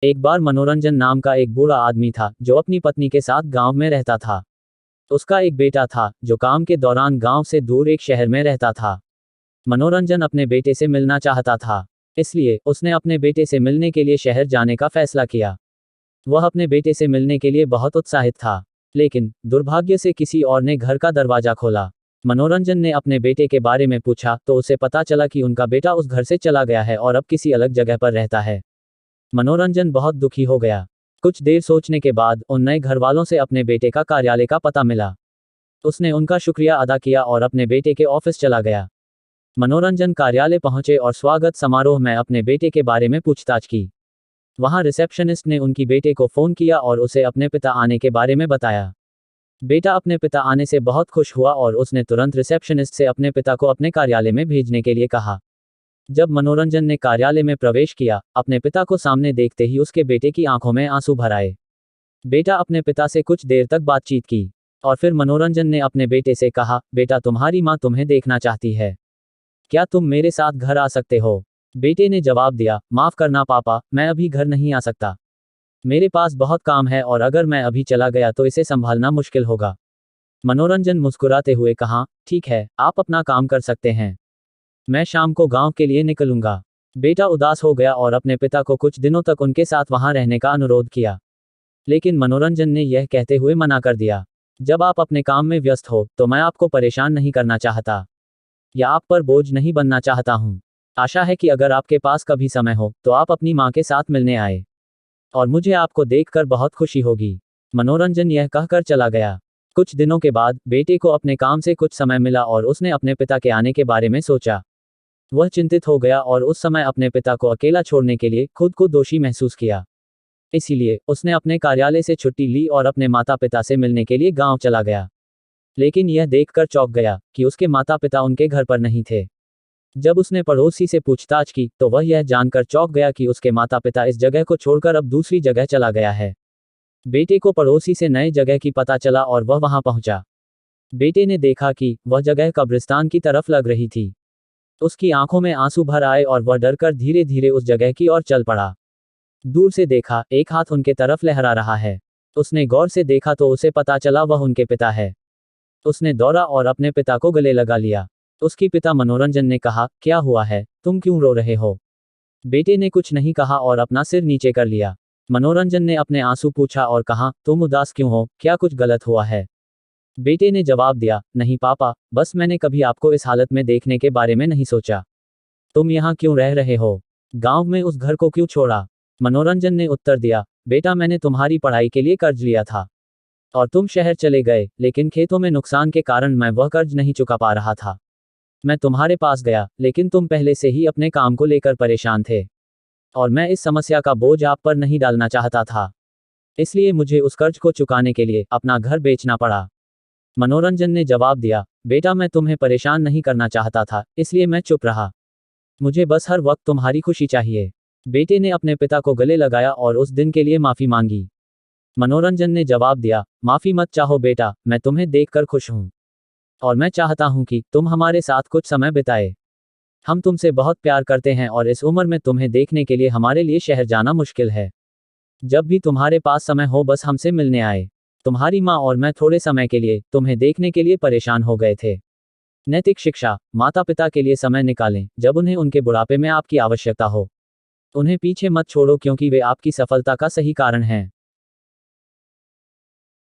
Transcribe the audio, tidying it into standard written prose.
एक बार मनोरंजन नाम का एक बूढ़ा आदमी था जो अपनी पत्नी के साथ गांव में रहता था। उसका एक बेटा था जो काम के दौरान गांव से दूर एक शहर में रहता था। मनोरंजन अपने बेटे से मिलना चाहता था, इसलिए उसने अपने बेटे से मिलने के लिए शहर जाने का फैसला किया। वह अपने बेटे से मिलने के लिए बहुत उत्साहित था, लेकिन दुर्भाग्य से किसी और ने घर का दरवाजा खोला। मनोरंजन ने अपने बेटे के बारे में पूछा तो उसे पता चला कि उनका बेटा उस घर से चला गया है और अब किसी अलग जगह पर रहता है। मनोरंजन बहुत दुखी हो गया। कुछ देर सोचने के बाद उन नए घरवालों से अपने बेटे का कार्यालय का पता मिला। उसने उनका शुक्रिया अदा किया और अपने बेटे के ऑफिस चला गया। मनोरंजन कार्यालय पहुंचे और स्वागत समारोह में अपने बेटे के बारे में पूछताछ की। वहां रिसेप्शनिस्ट ने उनकी बेटे को फोन किया और उसे अपने पिता आने के बारे में बताया। बेटा अपने पिता आने से बहुत खुश हुआ और उसने तुरंत रिसेप्शनिस्ट से अपने पिता को अपने कार्यालय में भेजने के लिए कहा। जब मनोरंजन ने कार्यालय में प्रवेश किया, अपने पिता को सामने देखते ही उसके बेटे की आंखों में आंसू भर आए। बेटा अपने पिता से कुछ देर तक बातचीत की और फिर मनोरंजन ने अपने बेटे से कहा, बेटा तुम्हारी माँ तुम्हें देखना चाहती है, क्या तुम मेरे साथ घर आ सकते हो? बेटे ने जवाब दिया, माफ करना पापा, मैं अभी घर नहीं आ सकता। मेरे पास बहुत काम है और अगर मैं अभी चला गया तो इसे संभालना मुश्किल होगा। मनोरंजन मुस्कुराते हुए कहा, ठीक है, आप अपना काम कर सकते हैं, मैं शाम को गांव के लिए निकलूंगा। बेटा उदास हो गया और अपने पिता को कुछ दिनों तक उनके साथ वहां रहने का अनुरोध किया, लेकिन मनोरंजन ने यह कहते हुए मना कर दिया, जब आप अपने काम में व्यस्त हो तो मैं आपको परेशान नहीं करना चाहता या आप पर बोझ नहीं बनना चाहता हूं। आशा है कि अगर आपके पास कभी समय हो तो आप अपनी माँ के साथ मिलने आए और मुझे आपको देखकर बहुत खुशी होगी। मनोरंजन यह कहकर चला गया। कुछ दिनों के बाद बेटे को अपने काम से कुछ समय मिला और उसने अपने पिता के आने के बारे में सोचा। वह चिंतित हो गया और उस समय अपने पिता को अकेला छोड़ने के लिए खुद को दोषी महसूस किया। इसीलिए उसने अपने कार्यालय से छुट्टी ली और अपने माता पिता से मिलने के लिए गांव चला गया। लेकिन यह देखकर चौंक गया कि उसके माता पिता उनके घर पर नहीं थे। जब उसने पड़ोसी से पूछताछ की तो वह यह जानकर चौंक गया कि उसके माता पिता इस जगह को छोड़कर अब दूसरी जगह चला गया है। बेटे को पड़ोसी से नए जगह की पता चला और वह वहां पहुंचा। बेटे ने देखा कि वह जगह कब्रिस्तान की तरफ लग रही थी। उसकी आंखों में आंसू भर आए और वह डरकर धीरे धीरे उस जगह की ओर चल पड़ा। दूर से देखा, एक हाथ उनके तरफ लहरा रहा है। उसने गौर से देखा तो उसे पता चला वह उनके पिता है। उसने दौड़ा और अपने पिता को गले लगा लिया। उसकी पिता मनोरंजन ने कहा, क्या हुआ है, तुम क्यों रो रहे हो? बेटे ने कुछ नहीं कहा और अपना सिर नीचे कर लिया। मनोरंजन ने अपने आंसू पूछा और कहा, तुम उदास क्यों हो, क्या कुछ गलत हुआ है? बेटे ने जवाब दिया, नहीं पापा, बस मैंने कभी आपको इस हालत में देखने के बारे में नहीं सोचा। तुम यहाँ क्यों रह रहे हो? गांव में उस घर को क्यों छोड़ा? मनोरंजन ने उत्तर दिया, बेटा मैंने तुम्हारी पढ़ाई के लिए कर्ज लिया था और तुम शहर चले गए, लेकिन खेतों में नुकसान के कारण मैं वह कर्ज नहीं चुका पा रहा था। मैं तुम्हारे पास गया, लेकिन तुम पहले से ही अपने काम को लेकर परेशान थे और मैं इस समस्या का बोझ आप पर नहीं डालना चाहता था, इसलिए मुझे उस कर्ज को चुकाने के लिए अपना घर बेचना पड़ा। मनोरंजन ने जवाब दिया, बेटा मैं तुम्हें परेशान नहीं करना चाहता था, इसलिए मैं चुप रहा। मुझे बस हर वक्त तुम्हारी खुशी चाहिए। बेटे ने अपने पिता को गले लगाया और उस दिन के लिए माफी मांगी। मनोरंजन ने जवाब दिया, माफी मत चाहो बेटा, मैं तुम्हें देखकर खुश हूं और मैं चाहता हूं कि तुम हमारे साथ कुछ समय बिताए। हम तुमसे बहुत प्यार करते हैं और इस उम्र में तुम्हें देखने के लिए हमारे लिए शहर जाना मुश्किल है। जब भी तुम्हारे पास समय हो बस हमसे मिलने आए। तुम्हारी माँ और मैं थोड़े समय के लिए तुम्हें देखने के लिए परेशान हो गए थे। नैतिक शिक्षा, माता पिता के लिए समय निकालें जब उन्हें उनके बुढ़ापे में आपकी आवश्यकता हो। उन्हें पीछे मत छोड़ो क्योंकि वे आपकी सफलता का सही कारण हैं।